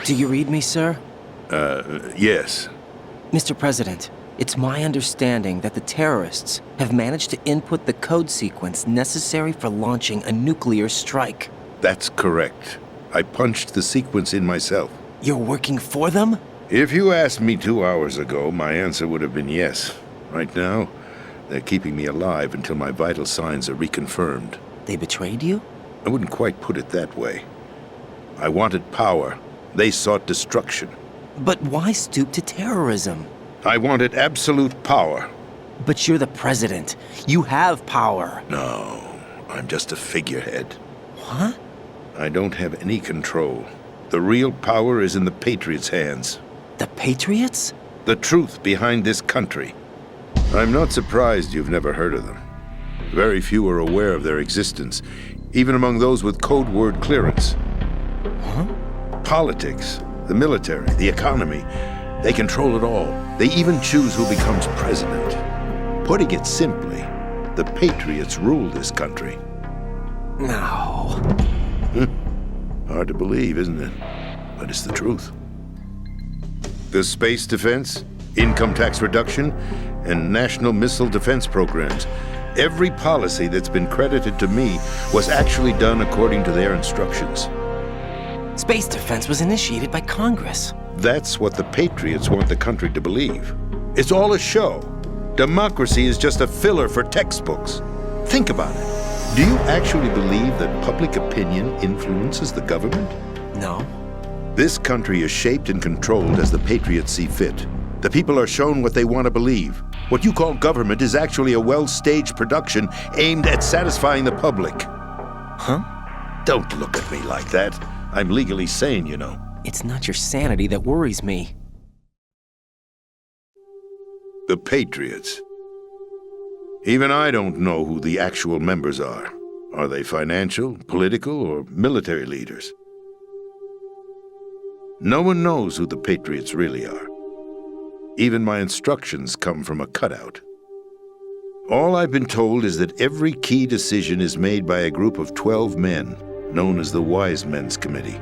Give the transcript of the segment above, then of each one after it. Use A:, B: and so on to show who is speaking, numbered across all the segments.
A: Do you read me, sir?
B: Yes.
A: Mr. President, it's my understanding that the terrorists have managed to input the code sequence necessary for launching a nuclear strike.
B: That's correct. I punched the sequence in myself.
A: You're working for them?
B: If you asked me 2 hours ago, my answer would have been yes. Right now, they're keeping me alive until my vital signs are reconfirmed.
A: They betrayed you?
B: I wouldn't quite put it that way. I wanted power. They sought destruction.
A: But why stoop to terrorism?
B: I wanted absolute power.
A: But you're the president. You have power.
B: No, I'm just a figurehead.
A: What?
B: I don't have any control. The real power is in the Patriots' hands.
A: The Patriots?
B: The truth behind this country. I'm not surprised you've never heard of them. Very few are aware of their existence, even among those with code word clearance.
A: Huh?
B: Politics, the military, the economy, they control it all. They even choose who becomes president. Putting it simply, the Patriots rule this country.
A: No.
B: Hard to believe, isn't it? But it's the truth. The space defense, income tax reduction, and national missile defense programs. Every policy that's been credited to me was actually done according to their instructions.
A: Space defense was initiated by Congress.
B: That's what the Patriots want the country to believe. It's all a show. Democracy is just a filler for textbooks. Think about it. Do you actually believe that public opinion influences the government?
A: No.
B: This country is shaped and controlled as the Patriots see fit. The people are shown what they want to believe. What you call government is actually a well-staged production aimed at satisfying the public.
A: Huh?
B: Don't look at me like that. I'm legally sane, you know.
A: It's not your sanity that worries me.
B: The Patriots. Even I don't know who the actual members are. Are they financial, political, or military leaders? No one knows who the Patriots really are. Even my instructions come from a cutout. All I've been told is that every key decision is made by a group of 12 men, known as the Wise Men's Committee.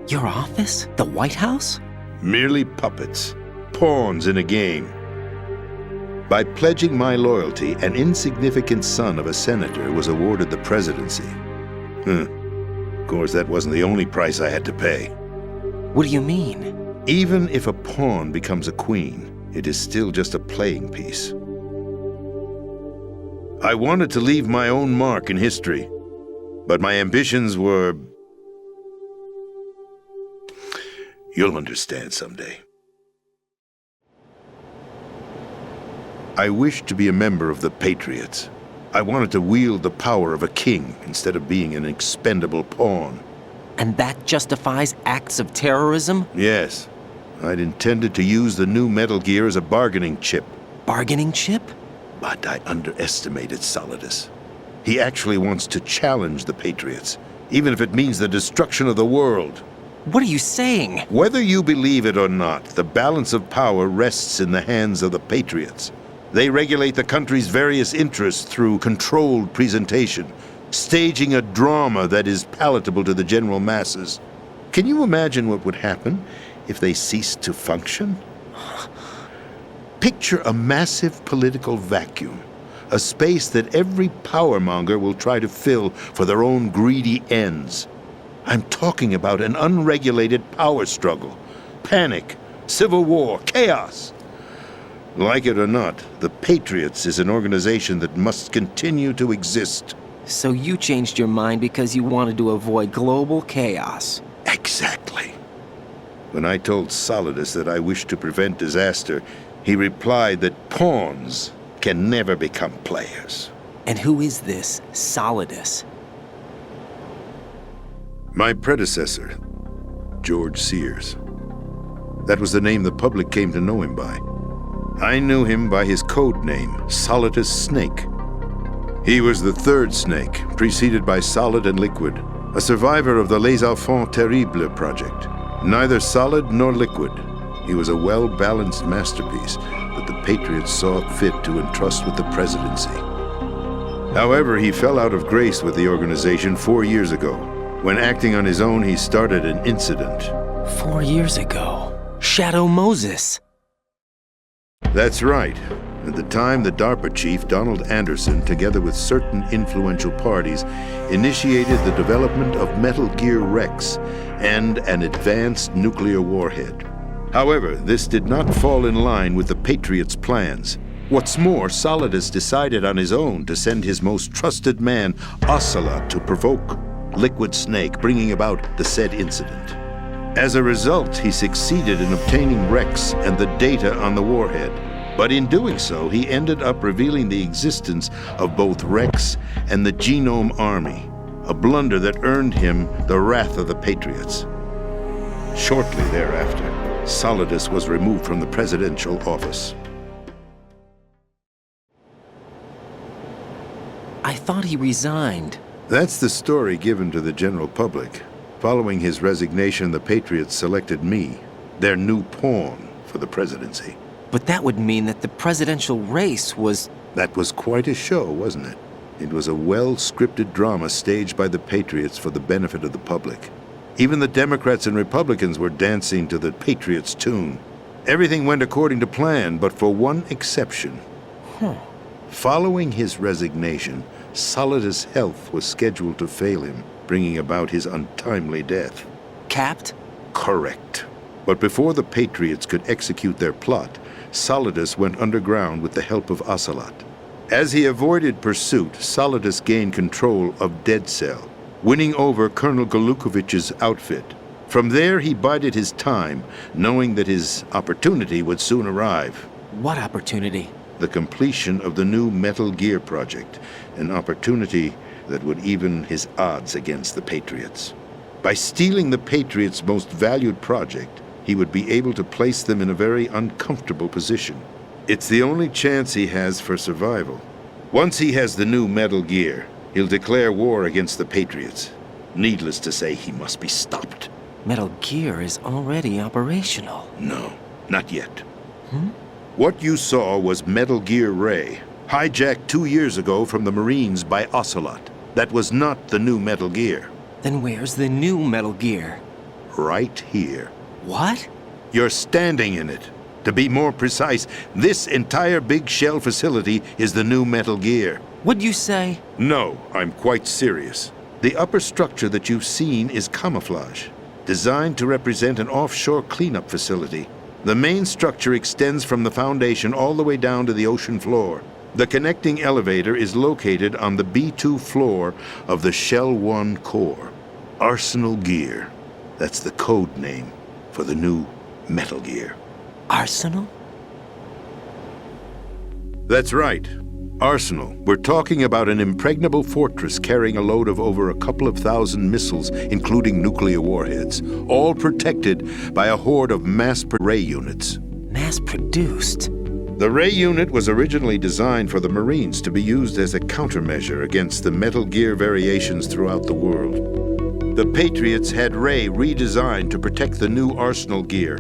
A: Your office? The White House?
B: Merely puppets, pawns in a game. By pledging my loyalty, an insignificant son of a senator was awarded the presidency. Of course, that wasn't the only price I had to pay.
A: What do you mean?
B: Even if a pawn becomes a queen, it is still just a playing piece. I wanted to leave my own mark in history, but my ambitions were... You'll understand someday. I wished to be a member of the Patriots. I wanted to wield the power of a king instead of being an expendable pawn.
A: And that justifies acts of terrorism?
B: Yes. I'd intended to use the new Metal Gear as a bargaining chip.
A: Bargaining chip?
B: But I underestimated Solidus. He actually wants to challenge the Patriots, even if it means the destruction of the world.
A: What are you saying?
B: Whether you believe it or not, the balance of power rests in the hands of the Patriots. They regulate the country's various interests through controlled presentation, staging a drama that is palatable to the general masses. Can you imagine what would happen if they ceased to function? Picture a massive political vacuum, a space that every powermonger will try to fill for their own greedy ends. I'm talking about an unregulated power struggle, panic, civil war, chaos. Like it or not, the Patriots is an organization that must continue to exist.
A: So you changed your mind because you wanted to avoid global chaos.
B: Exactly. When I told Solidus that I wished to prevent disaster, he replied that pawns can never become players.
A: And who is this Solidus?
B: My predecessor, George Sears. That was the name the public came to know him by. I knew him by his code name, Solidus Snake. He was the third snake, preceded by Solid and Liquid, a survivor of the Les Enfants Terribles project. Neither solid nor liquid, he was a well-balanced masterpiece that the Patriots saw fit to entrust with the presidency. However, he fell out of grace with the organization 4 years ago, When acting on his own, he started an incident.
A: 4 years ago. Shadow Moses.
B: That's right. At the time, the DARPA chief, Donald Anderson, together with certain influential parties, initiated the development of Metal Gear Rex and an advanced nuclear warhead. However, this did not fall in line with the Patriots' plans. What's more, Solidus decided on his own to send his most trusted man, Ocelot, to provoke Liquid Snake, bringing about the said incident. As a result, he succeeded in obtaining Rex and the data on the warhead. But in doing so, he ended up revealing the existence of both Rex and the Genome Army, a blunder that earned him the wrath of the Patriots. Shortly thereafter, Solidus was removed from the presidential office.
A: I thought he resigned.
B: That's the story given to the general public. Following his resignation, the Patriots selected me, their new pawn, for the presidency.
A: But that would mean that the presidential race was...
B: That was quite a show, wasn't it? It was a well-scripted drama staged by the Patriots for the benefit of the public. Even the Democrats and Republicans were dancing to the Patriots' tune. Everything went according to plan, but for one exception. Following his resignation, Solidus' health was scheduled to fail him, bringing about his untimely death.
A: Capped?
B: Correct. But before the Patriots could execute their plot, Solidus went underground with the help of Ocelot. As he avoided pursuit, Solidus gained control of Dead Cell, winning over Colonel Golukovich's outfit. From there, he bided his time, knowing that his opportunity would soon arrive.
A: What opportunity?
B: The completion of the new Metal Gear project, an opportunity that would even his odds against the Patriots. By stealing the Patriots' most valued project, he would be able to place them in a very uncomfortable position. It's the only chance he has for survival. Once he has the new Metal Gear, he'll declare war against the Patriots. Needless to say, he must be stopped.
A: Metal Gear is already operational.
B: No, not yet. What you saw was Metal Gear Ray, hijacked 2 years ago from the Marines by Ocelot. That was not the new Metal Gear.
A: Then where's the new Metal Gear?
B: Right here.
A: What?
B: You're standing in it. To be more precise, this entire big shell facility is the new Metal Gear.
A: What'd you say?
B: No, I'm quite serious. The upper structure that you've seen is camouflage, designed to represent an offshore cleanup facility. The main structure extends from the foundation all the way down to the ocean floor. The connecting elevator is located on the B2 floor of the Shell 1 core. Arsenal Gear. That's the code name for the new Metal Gear.
A: Arsenal?
B: That's right. Arsenal. We're talking about an impregnable fortress carrying a load of over a couple of thousand missiles, including nuclear warheads, all protected by a horde of mass-produced ray units.
A: Mass-produced?
B: The Ray unit was originally designed for the Marines to be used as a countermeasure against the Metal Gear variations throughout the world. The Patriots had Ray redesigned to protect the new Arsenal Gear.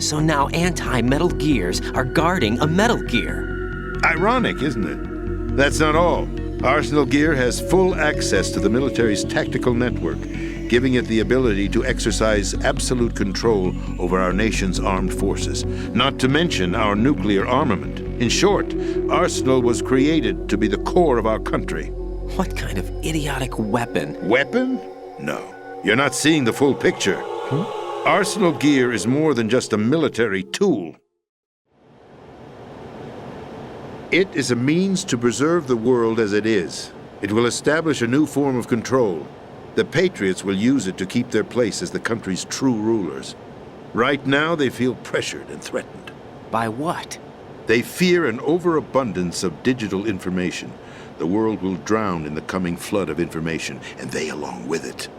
A: So now anti-Metal Gears are guarding a Metal Gear.
B: Ironic, isn't it? That's not all. Arsenal Gear has full access to the military's tactical network, giving it the ability to exercise absolute control over our nation's armed forces, not to mention our nuclear armament. In short, Arsenal was created to be the core of our country.
A: What kind of idiotic weapon?
B: Weapon? No. You're not seeing the full picture. Arsenal Gear is more than just a military tool. It is a means to preserve the world as it is. It will establish a new form of control. The Patriots will use it to keep their place as the country's true rulers. Right now, they feel pressured and threatened.
A: By what?
B: They fear an overabundance of digital information. The world will drown in the coming flood of information, and they along with it.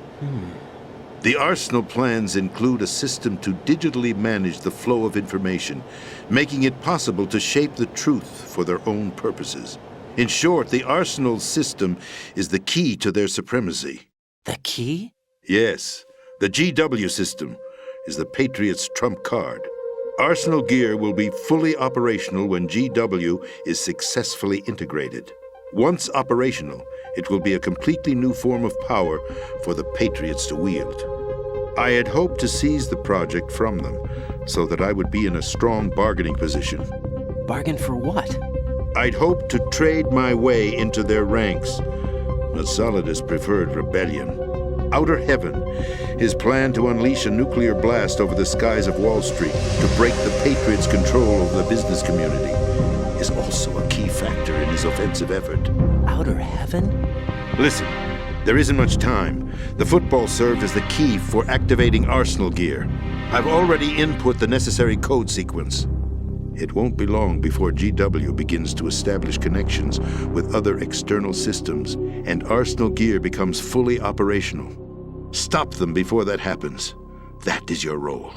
B: The Arsenal plans include a system to digitally manage the flow of information, making it possible to shape the truth for their own purposes. In short, the Arsenal system is the key to their supremacy.
A: The key?
B: Yes, the GW system is the Patriots' trump card. Arsenal Gear will be fully operational when GW is successfully integrated. Once operational, it will be a completely new form of power for the Patriots to wield. I had hoped to seize the project from them, so that I would be in a strong bargaining position.
A: Bargain for what?
B: I'd hoped to trade my way into their ranks, but Solidus preferred rebellion. Outer Heaven, his plan to unleash a nuclear blast over the skies of Wall Street to break the Patriots' control over the business community, is also a key factor in his offensive effort.
A: Outer Heaven?
B: Listen, there isn't much time. The football served as the key for activating Arsenal gear. I've already input the necessary code sequence. It won't be long before GW begins to establish connections with other external systems, and Arsenal gear becomes fully operational. Stop them before that happens. That is your role.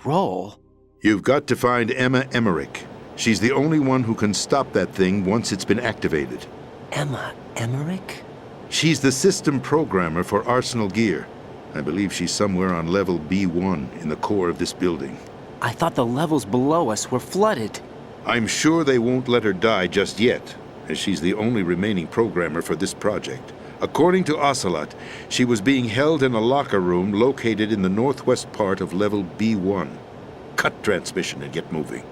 A: Role?
B: You've got to find Emma Emmerich. She's the only one who can stop that thing once it's been activated.
A: Emma Emmerich?
B: She's the system programmer for Arsenal gear. I believe she's somewhere on level B1 in the core of this building.
A: I thought the levels below us were flooded.
B: I'm sure they won't let her die just yet, as she's the only remaining programmer for this project. According to Ocelot, she was being held in a locker room located in the northwest part of level B1. Cut transmission and get moving.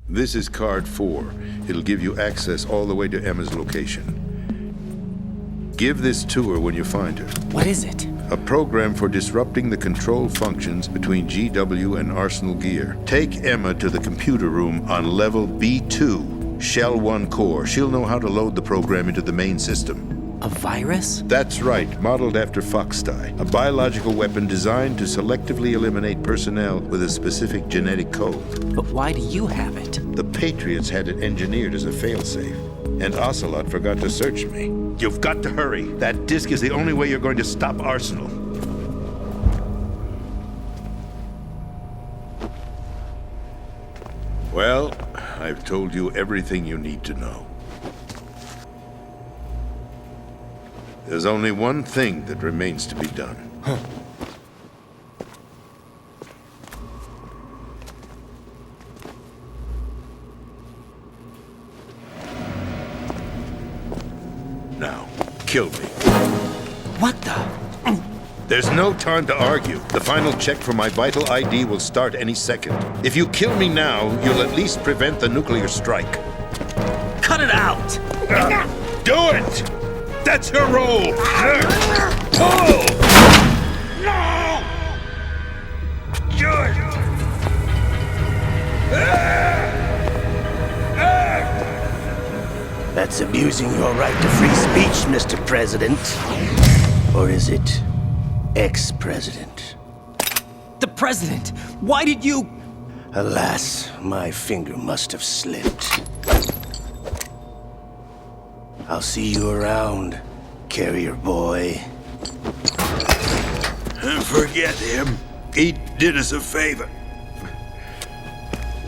B: This is card 4. It'll give you access all the way to Emma's location. Give this to her when you find her.
A: What is it?
B: A program for disrupting the control functions between GW and Arsenal gear. Take Emma to the computer room on level B2, Shell 1 core. She'll know how to load the program into the main system.
A: A virus?
B: That's right, modeled after Foxdie, a biological weapon designed to selectively eliminate personnel with a specific genetic code.
A: But why do you have it?
B: The Patriots had it engineered as a failsafe, and Ocelot forgot to search me. You've got to hurry. That disk is the only way you're going to stop Arsenal. Well, I've told you everything you need to know. There's only one thing that remains to be done. Now, kill me.
A: What the?
B: There's no time to argue. The final check for my vital ID will start any second. If you kill me now, you'll at least prevent the nuclear strike.
A: Cut it out!
B: Do it! That's her role! Pull! No! Good!
C: That's abusing your right to free speech, Mr. President. Or is it ex-president?
A: The president! Why did you...
C: Alas, my finger must have slipped. I'll see you around, carrier boy.
B: Forget him. He did us a favor.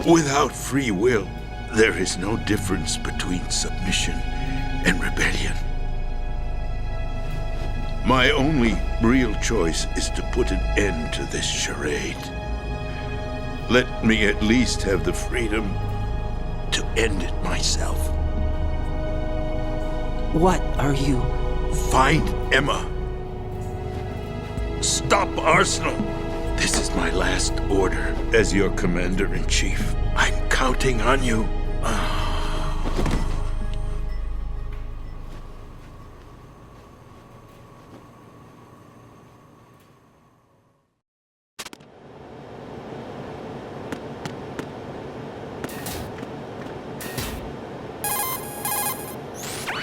B: Without free will, there is no difference between submission and rebellion. My only real choice is to put an end to this charade. Let me at least have the freedom to end it myself.
A: What are you...
B: Find Emma. Stop Arsenal. This is my last order as your commander-in-chief. I'm counting on you.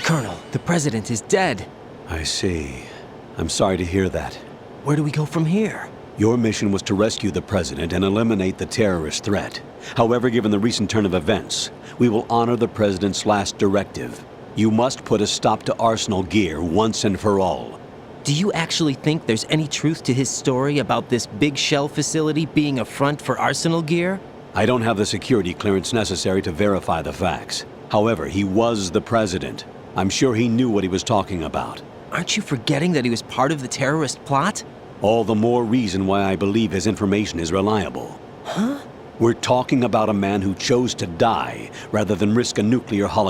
A: Colonel, the president is dead.
D: I see. I'm sorry to hear that.
A: Where do we go from here?
D: Your mission was to rescue the president and eliminate the terrorist threat. However, given the recent turn of events, we will honor the president's last directive. You must put a stop to Arsenal gear once and for all.
A: Do you actually think there's any truth to his story about this big shell facility being a front for Arsenal gear?
D: I don't have the security clearance necessary to verify the facts. However, he was the president. I'm sure he knew what he was talking about.
A: Aren't you forgetting that he was part of the terrorist plot?
D: All the more reason why I believe his information is reliable.
A: Huh?
D: We're talking about a man who chose to die rather than risk a nuclear holocaust.